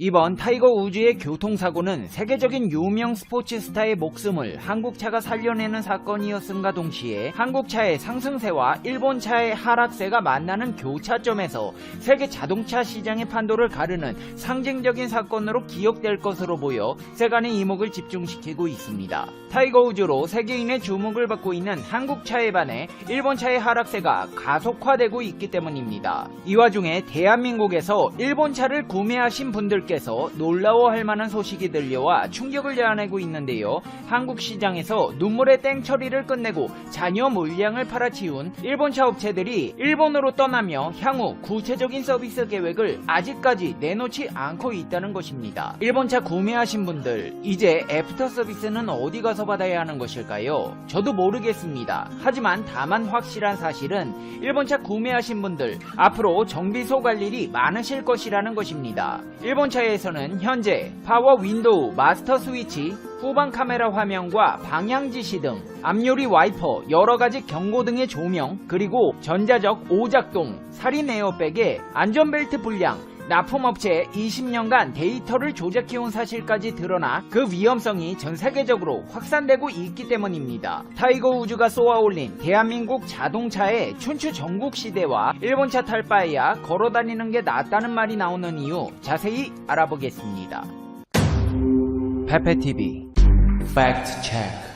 이번 타이거 우즈의 교통사고는 세계적인 유명 스포츠 스타의 목숨을 한국차가 살려내는 사건이었음과 동시에 한국차의 상승세와 일본차의 하락세가 만나는 교차점에서 세계 자동차 시장의 판도를 가르는 상징적인 사건으로 기억될 것으로 보여 세간의 이목을 집중시키고 있습니다. 타이거 우즈로 세계인의 주목을 받고 있는 한국차에 반해 일본차의 하락세가 가속화되고 있기 때문입니다. 이 와중에 대한민국에서 일본차를 구매하신 분들께서 놀라워할 만한 소식이 들려와 충격을 자아내고 있는데요. 한국 시장에서 눈물의 땡처리를 끝내고 잔여 물량을 팔아치운 일본차 업체들이 일본으로 떠나며 향후 구체적인 서비스 계획을 아직까지 내놓지 않고 있다는 것입니다. 일본차 구매하신 분들, 이제 애프터 서비스는 어디 가서 받아야 하는 것일까요? 저도 모르겠습니다. 하지만 다만 확실한 사실은 일본차 구매하신 분들, 앞으로 정비소 갈 일이 많으실 것이라는 것입니다. 일본차에서는 현재 파워 윈도우 마스터 스위치, 후방 카메라 화면과 방향 지시 등, 앞유리 와이퍼, 여러가지 경고등의 조명, 그리고 전자적 오작동, 살인 에어백에 안전벨트 불량, 납품업체에 20년간 데이터를 조작해온 사실까지 드러나 그 위험성이 전 세계적으로 확산되고 있기 때문입니다. 타이거 우즈가 쏘아올린 대한민국 자동차의 춘추 전국시대와 일본차 탈 바에야 걸어다니는 게 낫다는 말이 나오는 이유 자세히 알아보겠습니다. 페페TV 팩트 체크.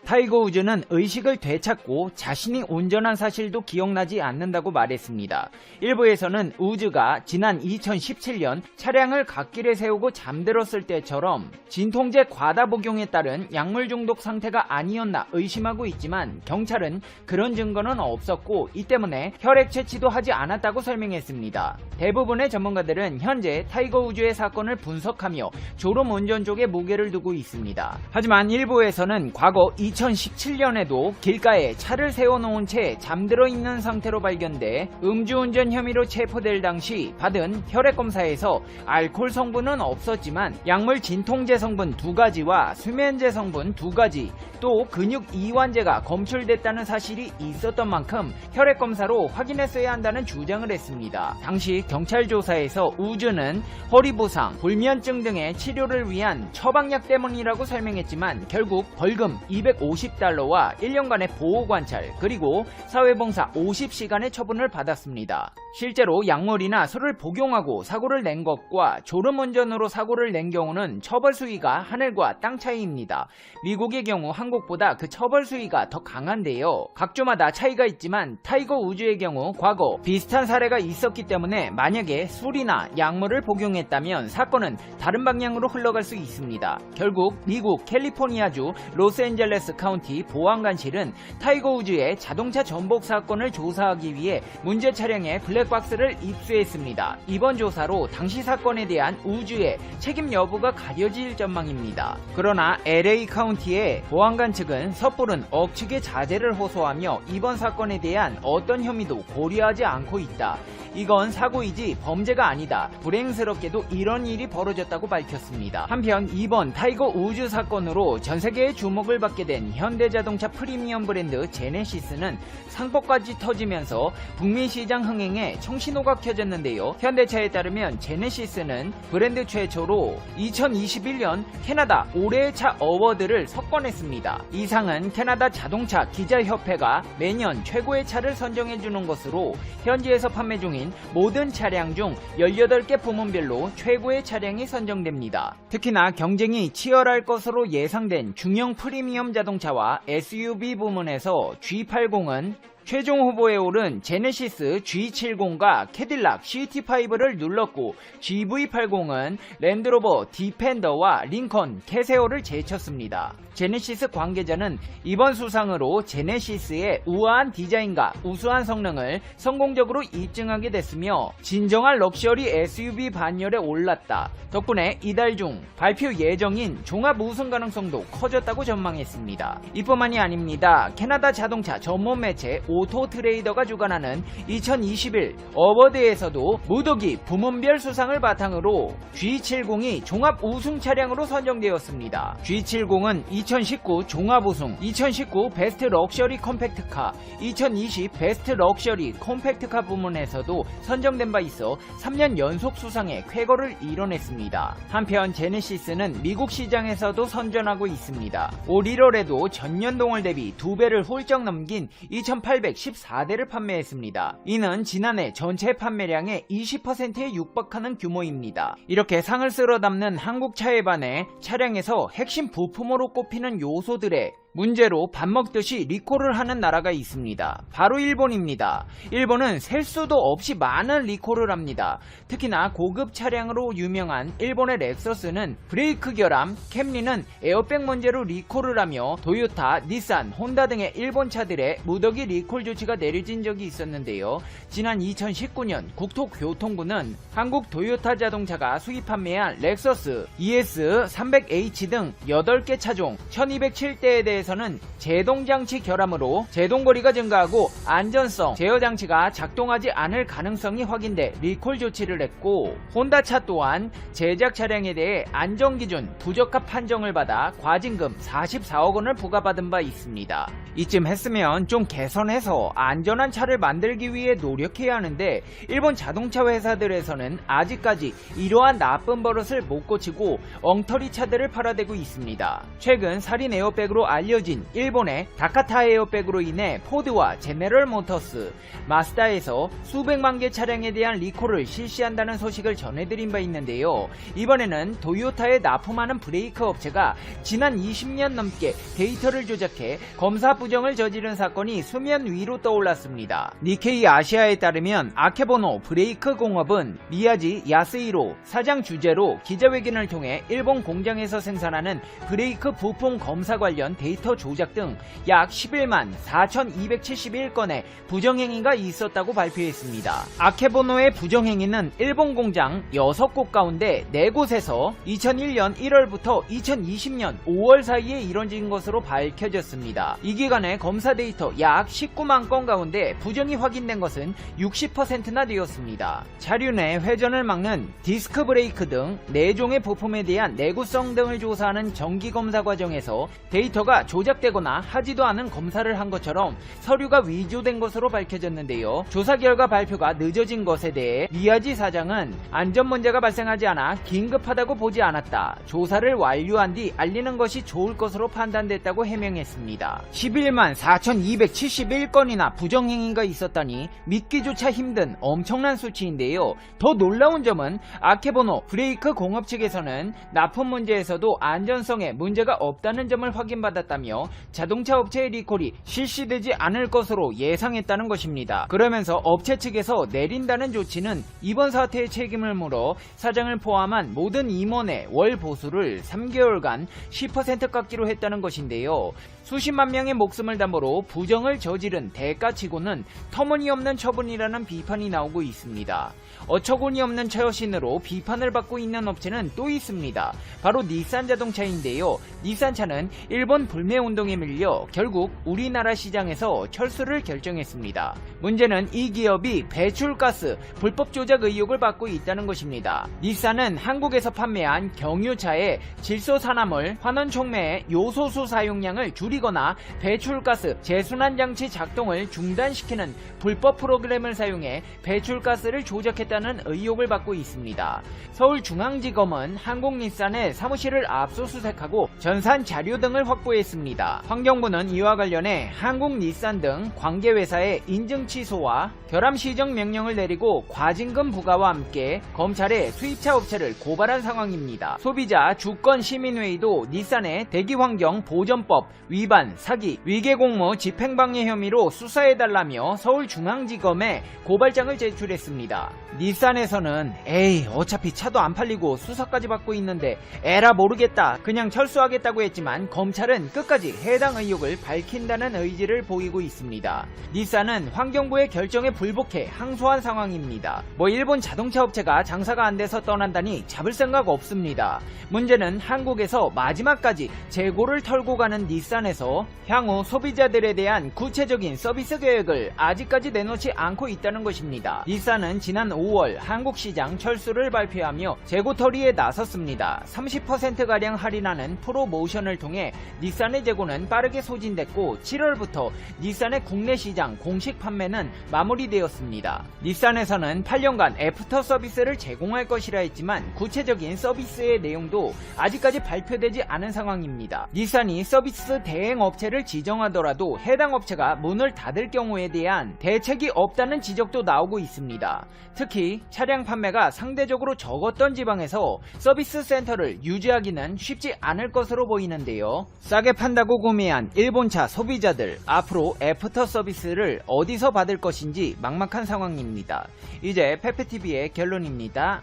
타이거 우즈는 의식을 되찾고 자신이 운전한 사실도 기억나지 않는다고 말했습니다. 일부에서는 우즈가 지난 2017년 차량을 갓길에 세우고 잠들었을 때처럼 진통제 과다 복용에 따른 약물 중독 상태가 아니었나 의심하고 있지만 경찰은 그런 증거는 없었고 이 때문에 혈액 채취도 하지 않았다고 설명했습니다. 대부분의 전문가들은 현재 타이거 우즈의 사건을 분석하며 졸음 운전 쪽에 무게를 두고 있습니다. 하지만 일부에서는 과거 2017년에도 길가에 차를 세워놓은 채 잠들어 있는 상태로 발견돼 음주운전 혐의로 체포될 당시 받은 혈액검사에서 알코올 성분은 없었지만 약물 진통제 성분 2가지와 수면제 성분 2가지, 또 근육 이완제가 검출됐다는 사실이 있었던 만큼 혈액검사로 확인했어야 한다는 주장을 했습니다. 당시 경찰 조사에서 우즈는 허리 부상, 불면증 등의 치료를 위한 처방약 때문이라고 설명했지만 결국 벌금 250달러와 1년간의 보호관찰, 그리고 사회봉사 50시간의 처분을 받았습니다. 실제로 약물이나 술을 복용하고 사고를 낸 것과 졸음운전으로 사고를 낸 경우는 처벌 수위가 하늘과 땅 차이입니다. 미국의 경우 한국보다 그 처벌 수위가 더 강한데요. 각 주마다 차이가 있지만 타이거 우즈의 경우 과거 비슷한 사례가 있었기 때문에 만약에 술이나 약물을 복용했다면 사건은 다른 방향으로 흘러갈 수 있습니다. 결국 미국 캘리포니아주 로스앤젤레스 카운티 보안관실은 타이거 우즈의 자동차 전복 사건을 조사하기 위해 문제 차량의 블랙박스를 입수했습니다. 이번 조사로 당시 사건에 대한 우즈의 책임 여부가 가려질 전망입니다. 그러나 LA 카운티의 보안관 측은 섣부른 억측의 자제를 호소하며 이번 사건에 대한 어떤 혐의도 고려하지 않고 있다. 이건 사고이지 범죄가 아니다. 불행스럽게도 이런 일이 벌어졌다고 밝혔습니다. 한편 이번 타이거 우즈 사건으로 전세계의 주목을 받게 된 현대자동차 프리미엄 브랜드 제네시스는 상법까지 터지면서 북미 시장 흥행에 청신호가 켜졌는데요. 현대차에 따르면 제네시스는 브랜드 최초로 2021년 캐나다 올해의 차 어워드를 석권했습니다. 이 상은 캐나다 자동차 기자협회가 매년 최고의 차를 선정해주는 것으로 현지에서 판매 중인 모든 차량 중 18개 부문별로 최고의 차량이 선정됩니다. 특히나 경쟁이 치열할 것으로 예상된 중형 프리미엄 자동차와 SUV 부문에서 G80은 최종 후보에 오른 제네시스 G70과 캐딜락 CT5를 눌렀고 GV80은 랜드로버 디펜더와 링컨 캐세어를 제쳤습니다. 제네시스 관계자는 이번 수상으로 제네시스의 우아한 디자인과 우수한 성능을 성공적으로 입증하게 됐으며 진정한 럭셔리 SUV 반열에 올랐다. 덕분에 이달 중 발표 예정인 종합 우승 가능성도 커졌다고 전망했습니다. 이뿐만이 아닙니다. 캐나다 자동차 전문 매체 오토트레이더가 주관하는 2021 어워드에서도 무더기 부문별 수상을 바탕으로 G70이 종합 우승 차량으로 선정되었습니다. G70은 2019 종합 우승, 2019 베스트 럭셔리 컴팩트카, 2020 베스트 럭셔리 컴팩트카 부문에서도 선정된 바 있어 3년 연속 수상에 쾌거를 이뤄냈습니다. 한편 제네시스는 미국 시장에서도 선전하고 있습니다. 올 1월에도 전년동월 대비 2배를 훌쩍 넘긴 2,814대를 판매했습니다. 이는 지난해 전체 판매량의 20%에 육박하는 규모입니다. 이렇게 상을 쓸어 담는 한국 차에 반해 차량에서 핵심 부품으로 꼽히는 요소들의 문제로 밥 먹듯이 리콜을 하는 나라가 있습니다. 바로 일본입니다. 일본은 셀 수도 없이 많은 리콜을 합니다. 특히나 고급 차량으로 유명한 일본의 렉서스는 브레이크 결함, 캠리는 에어백 문제로 리콜을 하며 도요타, 닛산, 혼다 등의 일본 차들의 무더기 리콜 조치가 내려진 적이 있었는데요. 지난 2019년 국토교통부는 한국 도요타 자동차가 수입 판매한 렉서스 ES300H 등 8개 차종 1207대에 대해서는 제동장치 결함으로 제동거리가 증가하고 안전성 제어장치가 작동하지 않을 가능성이 확인돼 리콜 조치를 했고, 혼다차 또한 제작 차량에 대해 안전기준 부적합 판정을 받아 과징금 44억 원을 부과받은 바 있습니다. 이쯤 했으면 좀 개선해서 안전한 차를 만들기 위해 노력해야 하는데 일본 자동차 회사들에서는 아직까지 이러한 나쁜 버릇을 못 고치고 엉터리 차들을 팔아대고 있습니다. 최근 살인 에어백으로 알려진 일본의 다카타 에어백으로 인해 포드와 제네럴 모터스, 마스다에서 수백만 개 차량에 대한 리콜을 실시한다는 소식을 전해드린 바 있는데요. 이번에는 도요타에 납품하는 브레이크 업체가 지난 20년 넘게 데이터를 조작해 검사 부정을 저지른 사건이 수면 위로 떠올랐습니다. 니케이 아시아에 따르면 아케보노 브레이크 공업은 미야지 야스히로 사장 주재로 기자회견을 통해 일본 공장에서 생산하는 브레이크 부품 검사 관련 데이터 조작 등 약 11만 4,271건의 부정행위가 있었다고 발표했습니다. 아케보노의 부정행위는 일본 공장 6곳 가운데 4곳에서 2001년 1월부터 2020년 5월 사이에 이뤄진 것으로 밝혀졌습니다. 이 기간에 검사 데이터 약 19만 건 가운데 부정이 확인된 것은 60%나 되었습니다. 자류 내 회전을 막는 디스크 브레이크 등 4종의 부품에 대한 내구성 등을 조사하는 정기검사 과정에서 데이터가 조작되거나 하지도 않은 검사를 한 것처럼 서류가 위조된 것으로 밝혀졌는데요. 조사 결과 발표가 늦어진 것에 대해 미야지 사장은 안전 문제가 발생하지 않아 긴급하다고 보지 않았다. 조사를 완료한 뒤 알리는 것이 좋을 것으로 판단됐다고 해명했습니다. 11만 4,271건이나 부정행위가 있었다니 믿기조차 힘든 엄청난 수치인데요. 더 놀라운 점은 아케보노 브레이크 공업 측에서는 납품 문제에서도 안전성에 문제가 없다는 점을 확인받았다며 자동차 업체의 리콜이 실시되지 않을 것으로 예상했다는 것입니다. 그러면서 업체 측에서 내린다는 조치는 이번 사태의 책임을 물어 사장을 포함한 모든 임원의 월 보수를 3개월간 10% 깎기로 했다는 것인데요. 수십만 명의 목숨을 담보로 부정을 저지른 대가치고는 터무니없는 처분이라는 비판이 나오고 있습니다. 어처구니 없는 처신으로 비판을 받고 있는 업체는 또 있습니다. 바로 닛산 자동차인데요. 닛산차는 일본 불매운동에 밀려 결국 우리나라 시장에서 철수를 결정했습니다. 문제는 이 기업이 배출가스 불법 조작 의혹을 받고 있다는 것입니다. 닛산은 한국에서 판매한 경유차에 질소산화물, 환원촉매의 요소수 사용량을 줄이거나 배출가스 재순환장치 작동을 중단시키는 불법 프로그램을 사용해 배출가스를 조작했다는 의혹을 받고 있습니다. 서울중앙지검은 한국닛산의 사무실을 압수수색하고 전산 자료 등을 확보했습니다. 환경부는 이와 관련해 한국닛산 등 관계회사의 인증 취소와 결함 시정 명령을 내리고 과징금 부과와 함께 검찰에 수입차 업체를 고발한 상황입니다. 소비자 주권시민회의도 닛산의 대기환경보전법 위반, 사기, 위계공무 집행방해 혐의로 수사해달라며 서울중앙지검에 고발장을 제출했습니다. 닛산에서는 에이 어차피 차도 안 팔리고 수사까지 받고 있는데 에라 모르겠다 그냥 철수하겠다고 했지만 검찰은 끝까지 해당 의혹을 밝힌다는 의지를 보이고 있습니다. 닛산은 환경부의 결정에 불복해 항소한 상황입니다. 일본 자동차 업체가 장사가 안 돼서 떠난다니 잡을 생각 없습니다. 문제는 한국에서 마지막까지 재고를 털고 가는 닛산에서 향후 향후 소비자들에 대한 구체적인 서비스 계획을 아직까지 내놓지 않고 있다는 것입니다. 닛산은 지난 5월 한국 시장 철수를 발표하며 재고 처리에 나섰습니다. 30%가량 할인하는 프로모션을 통해 닛산의 재고는 빠르게 소진됐고 7월부터 닛산의 국내 시장 공식 판매는 마무리되었습니다. 닛산에서는 8년간 애프터 서비스를 제공할 것이라 했지만 구체적인 서비스의 내용도 아직까지 발표되지 않은 상황입니다. 닛산이 서비스 대행 업체를 지정하더라도 해당 업체가 문을 닫을 경우에 대한 대책이 없다는 지적도 나오고 있습니다. 특히 차량 판매가 상대적으로 적었던 지방에서 서비스 센터를 유지하기는 쉽지 않을 것으로 보이는데요. 싸게 판다고 구매한 일본차 소비자들, 앞으로 애프터 서비스를 어디서 받을 것인지 막막한 상황입니다. 이제 페페TV의 결론입니다.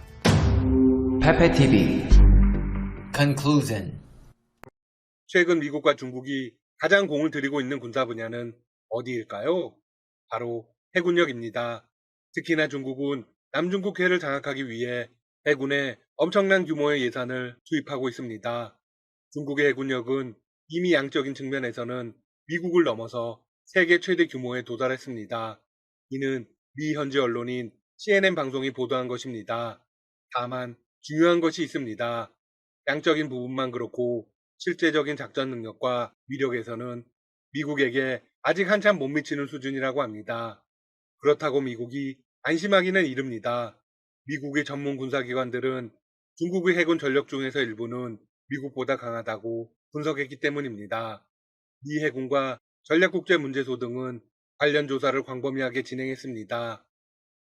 페페TV Conclusion. 최근 미국과 중국이 가장 공을 들이고 있는 군사 분야는 어디일까요? 바로 해군력입니다. 특히나 중국은 남중국해를 장악하기 위해 해군에 엄청난 규모의 예산을 투입하고 있습니다. 중국의 해군력은 이미 양적인 측면에서는 미국을 넘어서 세계 최대 규모에 도달했습니다. 이는 미 현지 언론인 CNN 방송이 보도한 것입니다. 다만 중요한 것이 있습니다. 양적인 부분만 그렇고 실제적인 작전 능력과 위력에서는 미국에게 아직 한참 못 미치는 수준이라고 합니다. 그렇다고 미국이 안심하기는 이릅니다. 미국의 전문 군사기관들은 중국의 해군 전력 중에서 일부는 미국보다 강하다고 분석했기 때문입니다. 미 해군과 전략국제문제소 등은 관련 조사를 광범위하게 진행했습니다.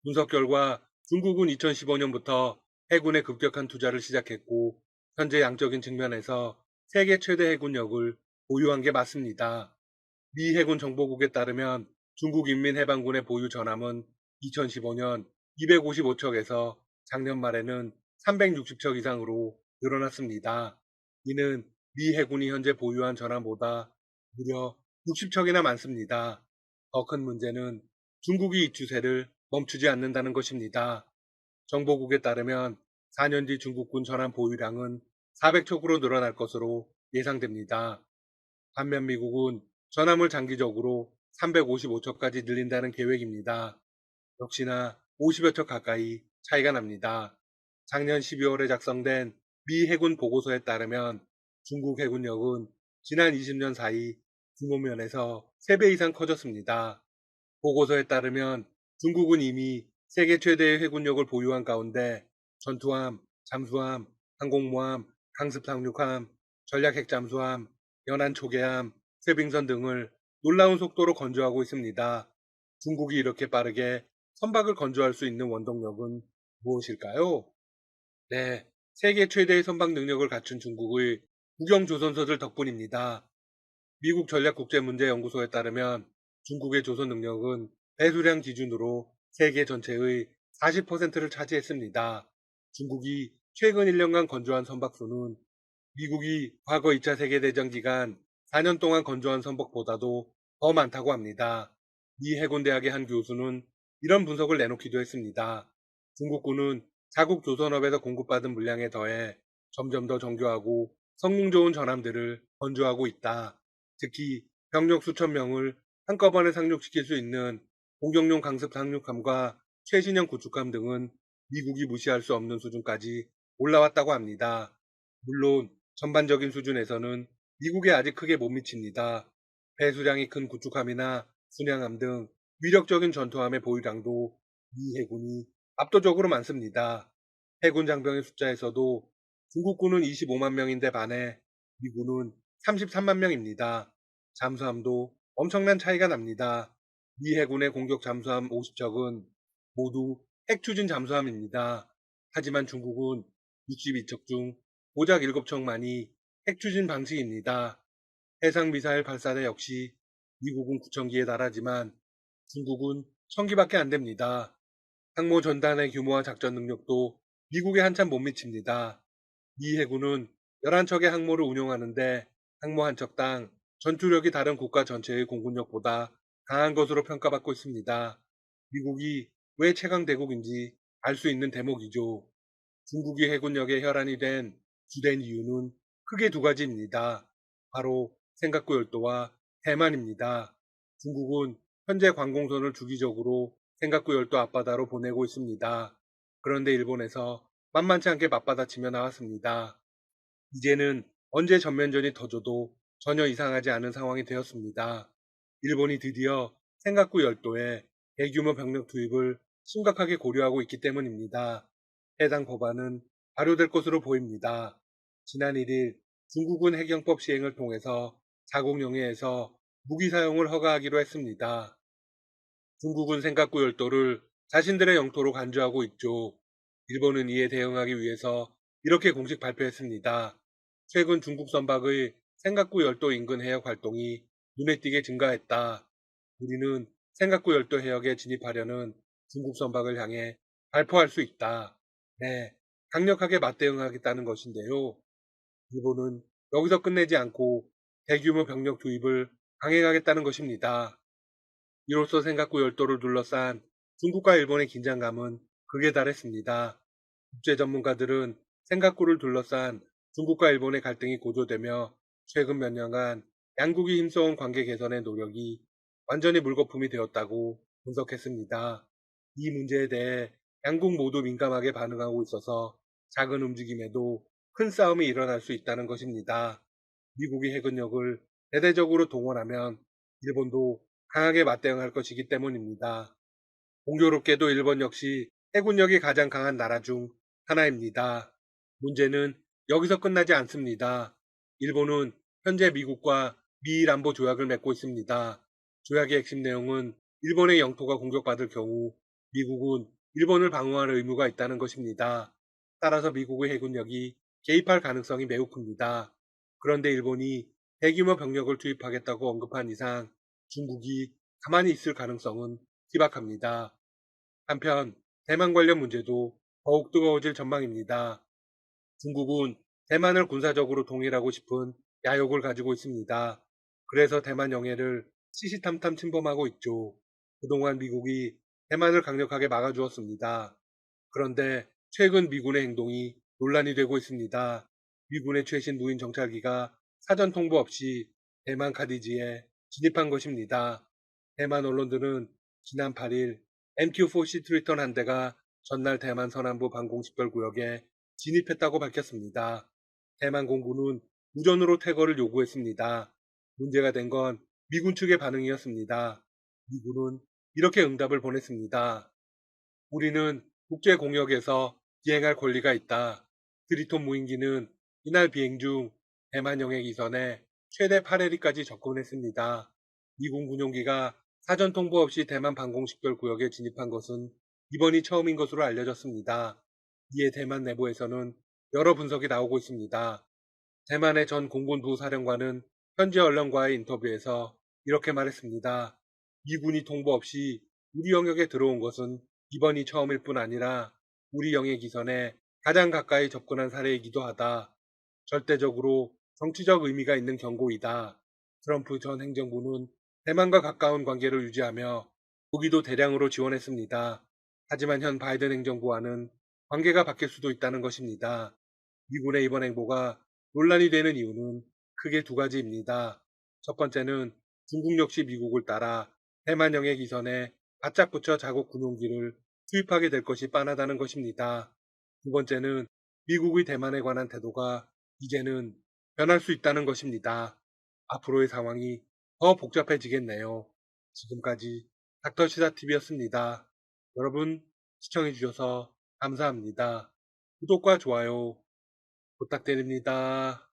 분석 결과 중국은 2015년부터 해군에 급격한 투자를 시작했고 현재 양적인 측면에서 세계 최대 해군력을 보유한 게 맞습니다. 미 해군 정보국에 따르면 중국 인민해방군의 보유 전함은 2015년 255척에서 작년 말에는 360척 이상으로 늘어났습니다. 이는 미 해군이 현재 보유한 전함보다 무려 60척이나 많습니다. 더 큰 문제는 중국이 이 추세를 멈추지 않는다는 것입니다. 정보국에 따르면 4년 뒤 중국군 전함 보유량은 400척으로 늘어날 것으로 예상됩니다. 반면 미국은 전함을 장기적으로 355척까지 늘린다는 계획입니다. 역시나 50여 척 가까이 차이가 납니다. 작년 12월에 작성된 미 해군 보고서에 따르면 중국 해군력은 지난 20년 사이 규모면에서 3배 이상 커졌습니다. 보고서에 따르면 중국은 이미 세계 최대의 해군력을 보유한 가운데 전투함, 잠수함, 항공모함, 강습 상륙함, 전략 핵잠수함, 연안 초계함, 쇄빙선 등을 놀라운 속도로 건조하고 있습니다. 중국이 이렇게 빠르게 선박을 건조할 수 있는 원동력은 무엇일까요? 네, 세계 최대의 선박 능력을 갖춘 중국의 국영조선소들 덕분입니다. 미국 전략국제문제연구소에 따르면 중국의 조선 능력은 배수량 기준으로 세계 전체의 40%를 차지했습니다. 중국이 최근 1년간 건조한 선박수는 미국이 과거 2차 세계대전 기간 4년 동안 건조한 선박보다도 더 많다고 합니다. 미 해군대학의 한 교수는 이런 분석을 내놓기도 했습니다. 중국군은 자국 조선업에서 공급받은 물량에 더해 점점 더 정교하고 성능 좋은 전함들을 건조하고 있다. 특히 병력 수천 명을 한꺼번에 상륙시킬 수 있는 공격용 강습 상륙함과 최신형 구축함 등은 미국이 무시할 수 없는 수준까지 올라왔다고 합니다. 물론 전반적인 수준에서는 미국에 아직 크게 못 미칩니다. 배수량이 큰 구축함이나 순양함 등 위력적인 전투함의 보유량도 미 해군이 압도적으로 많습니다. 해군 장병의 숫자에서도 중국군은 25만 명인데 반해 미군은 33만 명입니다. 잠수함도 엄청난 차이가 납니다. 미 해군의 공격 잠수함 50척은 모두 핵추진 잠수함입니다. 하지만 중국은 62척 중 고작 7척만이 핵추진 방식입니다. 해상미사일 발사대 역시 미국은 9,000기에 달하지만 중국은 1,000기밖에 안 됩니다. 항모 전단의 규모와 작전 능력도 미국에 한참 못 미칩니다. 미 해군은 11척의 항모를 운용하는데 항모 한 척당 전투력이 다른 국가 전체의 공군력보다 강한 것으로 평가받고 있습니다. 미국이 왜 최강대국인지 알 수 있는 대목이죠. 중국이 해군력의 혈안이 된 주된 이유는 크게 두 가지입니다. 바로 생각구 열도와 대만입니다. 중국은 현재 관공선을 주기적으로 센가쿠 열도 앞바다로 보내고 있습니다. 그런데 일본에서 만만치 않게 맞받아치며 나왔습니다. 이제는 언제 전면전이 터져도 전혀 이상하지 않은 상황이 되었습니다. 일본이 드디어 센가쿠 열도에 대규모 병력 투입을 심각하게 고려하고 있기 때문입니다. 해당 법안은 발효될 것으로 보입니다. 지난 1일 중국은 해경법 시행을 통해서 자국 영해에서 무기 사용을 허가하기로 했습니다. 중국은 센가쿠 열도를 자신들의 영토로 간주하고 있죠. 일본은 이에 대응하기 위해서 이렇게 공식 발표했습니다. 최근 중국 선박의 센가쿠 열도 인근 해역 활동이 눈에 띄게 증가했다. 우리는 센가쿠 열도 해역에 진입하려는 중국 선박을 향해 발포할 수 있다. 네, 강력하게 맞대응하겠다는 것인데요. 일본은 여기서 끝내지 않고 대규모 병력 투입을 강행하겠다는 것입니다. 이로써 센가쿠 열도를 둘러싼 중국과 일본의 긴장감은 극에 달했습니다. 국제 전문가들은 센가쿠를 둘러싼 중국과 일본의 갈등이 고조되며 최근 몇 년간 양국이 힘써온 관계 개선의 노력이 완전히 물거품이 되었다고 분석했습니다. 이 문제에 대해 양국 모두 민감하게 반응하고 있어서 작은 움직임에도 큰 싸움이 일어날 수 있다는 것입니다. 미국이 해군력을 대대적으로 동원하면 일본도 강하게 맞대응할 것이기 때문입니다. 공교롭게도 일본 역시 해군력이 가장 강한 나라 중 하나입니다. 문제는 여기서 끝나지 않습니다. 일본은 현재 미국과 미일 안보 조약을 맺고 있습니다. 조약의 핵심 내용은 일본의 영토가 공격받을 경우 미국은 일본을 방어할 의무가 있다는 것입니다. 따라서 미국의 해군력이 개입할 가능성이 매우 큽니다. 그런데 일본이 대규모 병력을 투입하겠다고 언급한 이상 중국이 가만히 있을 가능성은 희박합니다. 한편 대만 관련 문제도 더욱 뜨거워질 전망입니다. 중국은 대만을 군사적으로 통일하고 싶은 야욕을 가지고 있습니다. 그래서 대만 영해를 시시탐탐 침범하고 있죠. 그동안 미국이 대만을 강력하게 막아주었습니다. 그런데 최근 미군의 행동이 논란이 되고 있습니다. 미군의 최신 무인 정찰기가 사전 통보 없이 대만 카디지에 진입한 것입니다. 대만 언론들은 지난 8일 MQ-4C 트리턴 한 대가 전날 대만 서남부 방공식별구역에 진입했다고 밝혔습니다. 대만 공군은 우전으로 퇴거를 요구했습니다. 문제가 된 건 미군 측의 반응이었습니다. 미군은 이렇게 응답을 보냈습니다. 우리는 국제공역에서 비행할 권리가 있다. 트리톤 무인기는 이날 비행 중 대만 영해 기선에 최대 8해리까지 접근했습니다. 미군 군용기가 사전 통보 없이 대만 방공식별구역에 진입한 것은 이번이 처음인 것으로 알려졌습니다. 이에 대만 내부에서는 여러 분석이 나오고 있습니다. 대만의 전 공군 부사령관은 현지 언론과의 인터뷰에서 이렇게 말했습니다. 미군이 통보 없이 우리 영역에 들어온 것은 이번이 처음일 뿐 아니라 우리 영해 기선에 가장 가까이 접근한 사례이기도 하다. 절대적으로 정치적 의미가 있는 경고이다. 트럼프 전 행정부는 대만과 가까운 관계를 유지하며 무기도 대량으로 지원했습니다. 하지만 현 바이든 행정부와는 관계가 바뀔 수도 있다는 것입니다. 미군의 이번 행보가 논란이 되는 이유는 크게 두 가지입니다. 첫 번째는 중국 역시 미국을 따라 대만 영해 기선에 바짝 붙여 자국 군용기를 투입하게 될 것이 뻔하다는 것입니다. 두 번째는 미국의 대만에 관한 태도가 이제는 변할 수 있다는 것입니다. 앞으로의 상황이 더 복잡해지겠네요. 지금까지 닥터시사TV였습니다. 여러분 시청해주셔서 감사합니다. 구독과 좋아요 부탁드립니다.